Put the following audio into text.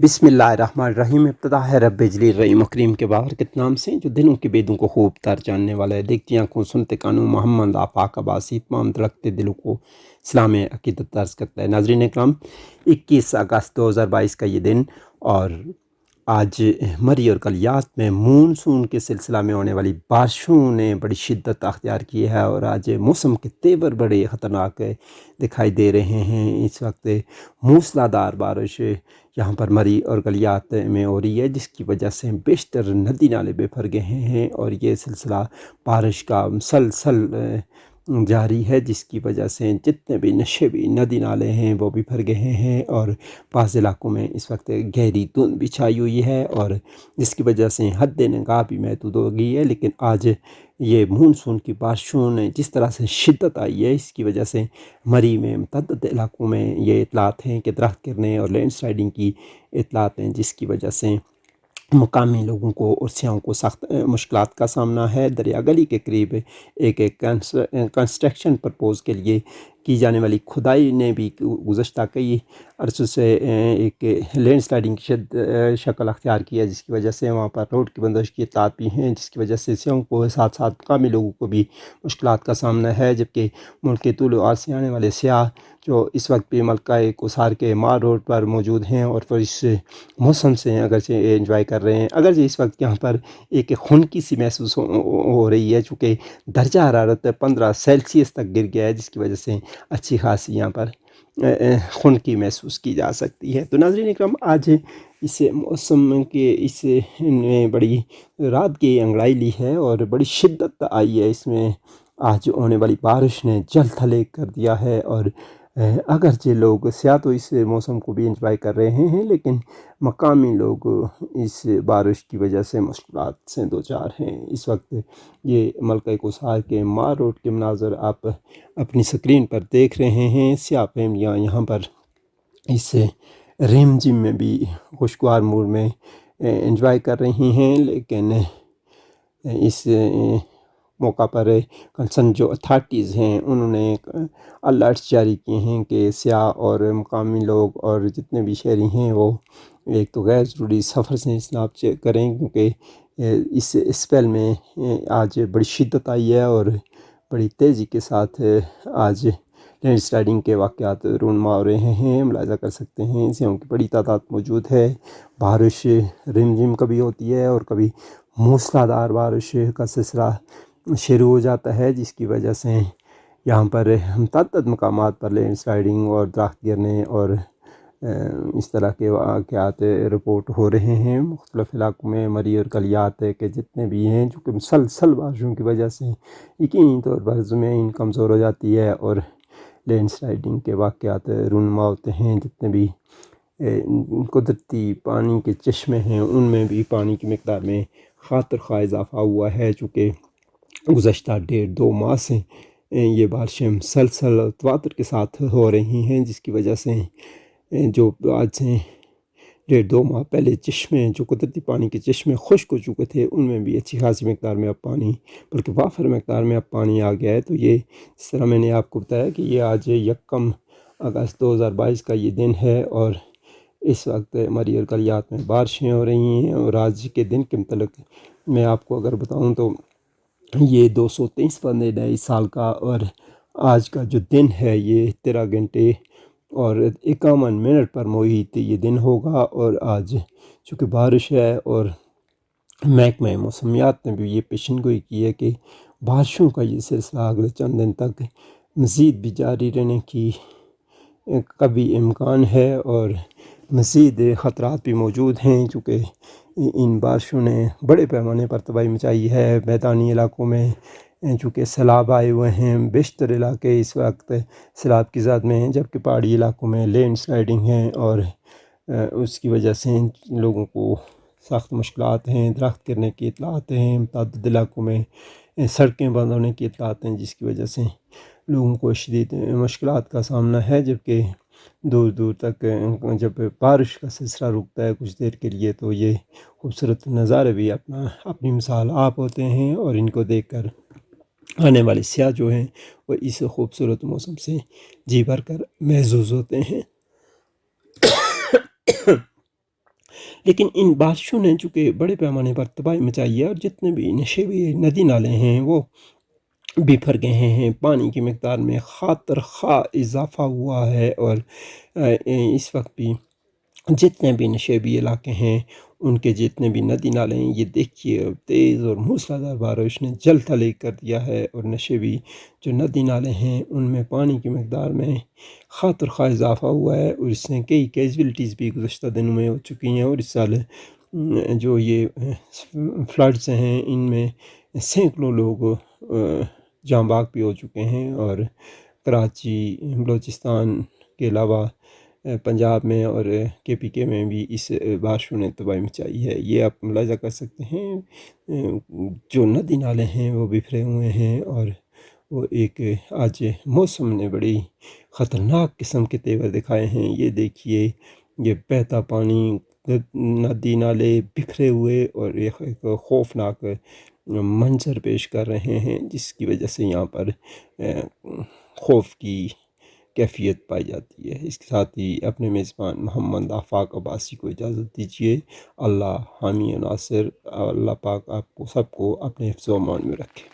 بسم اللہ الرحمن الرحیم۔ ابتدا ہے رب جلیل رحیم کریم کے بابرکت نام سے جو دلوں کے بیدوں کو خوب تر جاننے والا ہے۔ دیکھتی آنکھوں سنتے کانوں محمد آفاق عباسی تمام درخت دلوں کو اسلام عقیدت درس کرتا ہے۔ ناظرین اکرام، 21 اگست 2022 کا یہ دن اور آج مری اور کلیات میں مونسون کے سلسلہ میں ہونے والی بارشوں نے بڑی شدت اختیار کی ہے اور آج موسم کے تیور بڑے خطرناک دکھائی دے رہے ہیں۔ اس وقت موسلادھار بارش یہاں پر مری اور گلیات میں ہو رہی ہے، جس کی وجہ سے بیشتر ندی نالے بے بھر گئے ہیں اور یہ سلسلہ بارش کا مسلسل جاری ہے، جس کی وجہ سے جتنے بھی نشیبی ندی نالے ہیں وہ بھی بھر گئے ہیں اور بعض علاقوں میں اس وقت گہری دھند بھی چھائی ہوئی ہے اور جس کی وجہ سے حد نگاہ بھی محدود ہو گئی ہے۔ لیکن آج یہ مونسون کی بارشوں نے جس طرح سے شدت آئی ہے، اس کی وجہ سے مری میں متعدد علاقوں میں یہ اطلاعات ہیں کہ درخت گرنے اور لینڈ سلائڈنگ کی اطلاعات ہیں، جس کی وجہ سے مقامی لوگوں کو اور سیاحوں کو سخت مشکلات کا سامنا ہے۔ دریا گلی کے قریب ایک کنسٹرکشن پرپوز کے لیے کی جانے والی کھدائی نے بھی گزشتہ کئی عرصے سے ایک لینڈ سلائڈنگ کی شکل اختیار کی ہے، جس کی وجہ سے وہاں پر روڈ کی بندش کی اطلاعات بھی ہیں، جس کی وجہ سے سیاحوں کو ساتھ ساتھ مقامی لوگوں کو بھی مشکلات کا سامنا ہے۔ جبکہ ملک کے طول و عرض سے آنے والے سیاح جو اس وقت بھی ملکہ کوثار کے مار روڈ پر موجود ہیں اور پھر اس موسم سے اگرچہ انجوائے کر رہے ہیں، اگرچہ اس وقت یہاں پر ایک خنکی سی محسوس ہو رہی ہے، چونکہ درجہ حرارت 15 سیلسیس تک گر گیا ہے، جس کی وجہ سے اچھی خاصی یہاں پر خنکی محسوس کی جا سکتی ہے۔ تو ناظرین اکرام، آج اس موسم کے اس نے بڑی رات کی انگڑائی لی ہے اور بڑی شدت آئی ہے، اس میں آج ہونے والی بارش نے جل تھلے کر دیا ہے اور اگرچہ لوگ سیاح تو اس موسم کو بھی انجوائے کر رہے ہیں، لیکن مقامی لوگ اس بارش کی وجہ سے مشکلات سے دوچار ہیں۔ اس وقت یہ ملکہ کوثار کے مار روڈ کے مناظر آپ اپنی سکرین پر دیکھ رہے ہیں۔ سیاح فیملیاں یہاں پر اس ریم جم میں بھی خوشگوار موڈ میں انجوائے کر رہی ہیں، لیکن اس موقع پر کنسرن جو اتھارٹیز ہیں انہوں نے الرٹس جاری کیے ہیں کہ سیاح اور مقامی لوگ اور جتنے بھی شہری ہیں وہ ایک تو غیر ضروری سفر سے اجتناب کریں، کیونکہ اس اسپیل میں آج بڑی شدت آئی ہے اور بڑی تیزی کے ساتھ آج لینڈ سلائڈنگ کے واقعات رونما ہو رہے ہیں۔ ملاحظہ کر سکتے ہیں سیاحوں کی بڑی تعداد موجود ہے۔ بارش رم جم کبھی ہوتی ہے اور کبھی موسلادھار بارش کا سلسلہ شروع ہو جاتا ہے، جس کی وجہ سے یہاں پر متعدد مقامات پر لینڈ سلائڈنگ اور درخت گرنے اور اس طرح کے واقعات رپورٹ ہو رہے ہیں مختلف علاقوں میں۔ مری اور کلیات کے جتنے بھی ہیں، جو کہ مسلسل بارشوں کی وجہ سے یقینی طور پر زمین کمزور ہو جاتی ہے اور لینڈ سلائڈنگ کے واقعات رونما ہوتے ہیں۔ جتنے بھی قدرتی پانی کے چشمے ہیں ان میں بھی پانی کی مقدار میں خاطر خواہ اضافہ ہوا ہے، چونکہ گزشتہ 1.5-2 ماہ سے یہ بارشیں مسلسل تواتر کے ساتھ ہو رہی ہیں، جس کی وجہ سے جو آج سے 1.5-2 ماہ پہلے چشمے جو قدرتی پانی کے چشمے خشک ہو چکے تھے ان میں بھی اچھی خاصی مقدار میں اب پانی، بلکہ وافر مقدار میں اب پانی آ گیا ہے۔ تو یہ اس طرح میں نے آپ کو بتایا کہ یہ آج 1 اگست 2022 کا یہ دن ہے اور اس وقت مری اور کلیات میں بارشیں ہو رہی ہیں۔ اور آج کے دن کے متعلق میں آپ کو اگر بتاؤں تو یہ 223واں دن ہے اس سال کا، اور آج کا جو دن ہے یہ 13 گھنٹے اور 51 منٹ پر محیط یہ دن ہوگا۔ اور آج چونکہ بارش ہے اور محکمہ موسمیات نے بھی یہ پیشن گوئی کی ہے کہ بارشوں کا یہ سلسلہ اگلے چند دن تک مزید بھی جاری رہنے کی کبھی امکان ہے اور مزید خطرات بھی موجود ہیں، چونکہ ان بارشوں نے بڑے پیمانے پر تباہی مچائی ہے۔ میدانی علاقوں میں چونکہ سیلاب آئے ہوئے ہیں، بیشتر علاقے اس وقت سیلاب کی زد میں ہیں، جبکہ پہاڑی علاقوں میں لینڈ سلائڈنگ ہیں اور اس کی وجہ سے لوگوں کو سخت مشکلات ہیں۔ درخت گرنے کی اطلاعات ہیں، متعدد علاقوں میں سڑکیں بند ہونے کی اطلاعات ہیں، جس کی وجہ سے لوگوں کو شدید مشکلات کا سامنا ہے۔ جبکہ دور دور تک جب بارش کا سلسلہ رکتا ہے کچھ دیر کے لیے تو یہ خوبصورت نظارے بھی اپنی مثال آپ ہوتے ہیں اور ان کو دیکھ کر آنے والے سیاح جو ہیں وہ اس خوبصورت موسم سے جی بھر کر محظوظ ہوتے ہیں۔ لیکن ان بارشوں نے چونکہ بڑے پیمانے پر تباہی مچائی ہے، اور جتنے بھی نشیبی ندی نالے ہیں وہ بکھر گئے ہیں، پانی کی مقدار میں خاطر خواہ اضافہ ہوا ہے، اور اس وقت بھی جتنے بھی نشیبی علاقے ہیں ان کے جتنے بھی ندی نالے ہیں، یہ دیکھیے تیز اور موسلادھار بارش نے جل تھلے کر دیا ہے، اور نشیبی جو ندی نالے ہیں ان میں پانی کی مقدار میں خاطر خواہ اضافہ ہوا ہے، اور اس نے کئی کیجویلٹیز بھی گزشتہ دنوں میں ہو چکی ہیں، اور اس سال جو یہ فلڈز ہیں ان میں سینکڑوں لوگ جاں باغ بھی ہو چکے ہیں، اور کراچی، بلوچستان کے علاوہ پنجاب میں اور KPK میں بھی اس بارشوں نے تباہی مچائی ہے۔ یہ آپ ملاحظہ کر سکتے ہیں، جو ندی نالے ہیں وہ بکھرے ہوئے ہیں، اور وہ ایک آج موسم نے بڑی خطرناک قسم کے تیور دکھائے ہیں۔ یہ دیکھیے، یہ بہتا پانی، ندی نالے بکھرے ہوئے، اور ایک خوفناک منظر پیش کر رہے ہیں، جس کی وجہ سے یہاں پر خوف کی کیفیت پائی جاتی ہے۔ اس کے ساتھ ہی اپنے میزبان محمد آفاق عباسی کو اجازت دیجیے۔ اللہ حامی و ناصر، اللہ پاک آپ کو سب کو اپنے حفظ و امان میں رکھے۔